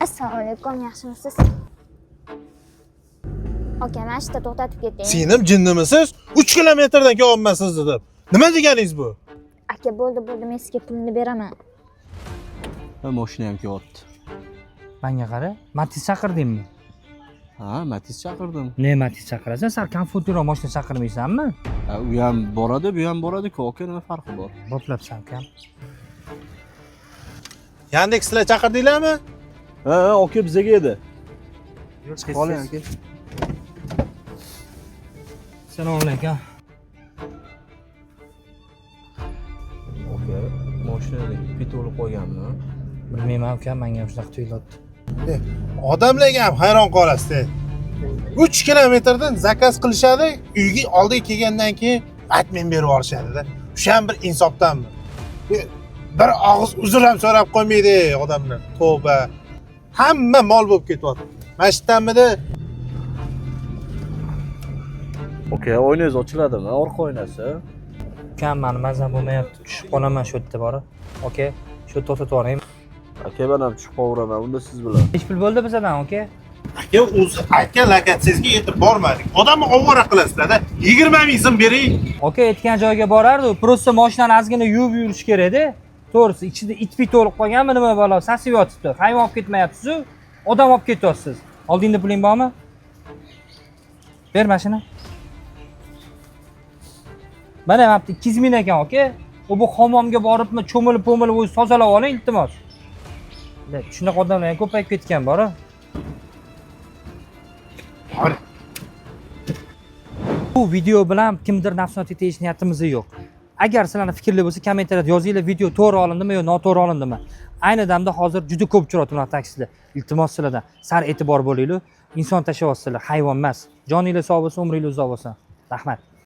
Assalomu alaykum, yaxshimisiz? Aka, mana shu yerda to'xtatib keting. Senim jinnimisiz? 3 kilometrdan kelyapsiz dedim. Nima deganingiz bu? Aka, bo'ldi, men sizga pulni beraman. Mashina ham kelyapti. Menga qara, Matiz chaqirdingmi? Ha, Matiz chaqirdim. Ne Matiz chaqirasan? Sen komfortliroq mashina chaqirmaysanmi? Ha, u ham boradi, bu ham boradi-ku. Aka, nima farqi bor? Boplabsan kam. Yandexslar chaqirdinglarmi? Ha, aka bizaga edi. Qoling aka. Assalomu alaykum. Aka, mashinada petrol qo'yganmi? Bilmayman uka, menga ham shunaqa tuyulyapti. Odamlarga ham hayron qolasiz. 3 kilometrdan zakaz qilishadi, uyga oldiga kelgandan keyin aytmen berib yuborishadi-da. O'sha ham bir insofdanmi? Bir og'iz uzr ham so'rab qo'ymaydi odamlar. Tavba. Hamma mol bo'lib ketyapti. Masjiddanmidi? Aka, o'yingiz ochiladimi? Orqa oynasi. Ukam, meni mazam bo'lmayapti. Tushib qolaman shu yerda bor. Oka, shu to'xtatib yuboring. Aka, men ham chiqib qovuraman. Unda siz bilan. Nech pul bo'ldi bizdan, oka? Aka, o'zi aytgan lakatsizga yetib bormadik. Odamni ovora qilasizlar-da. 20 ming so'm bering. Oka, aytgan joyga borardi. Prosta mashinani ozgina yuvib yurish kerak-da. To'g'risi, ichida it-pit to'lib qolganmi nima balo? Sasib yotibdi. Hayvon olib ketmayapsiz-ku. Odam olib ketyapsiz. Oldingda puling bormi? Ber mashina. Mana hafta 200 ming ekan, oka. U bu hammomga boribmi, cho'milib-po'milib o'zi tozalab oling, iltimos. Shunaqa odamlar ham ko'payib ketgan bor-a. Bu video bilan kimdir nafsini tegish niyatimiz yo'q. Agar sizlarning fikrli bo'lsa, kommentariyada yozinglar, video to'g'ri olindimi yo noto'g'ri olindimi. Ayni damda hozir juda ko'p uchrayapti bunaqa taksida. Iltimos sizlardan sar e'tibor bo'linglar. Inson tashlayapsizlar, hayvon emas. Joningiz sog' bo'lsin, umringiz uzoq bo'lsin. Rahmat.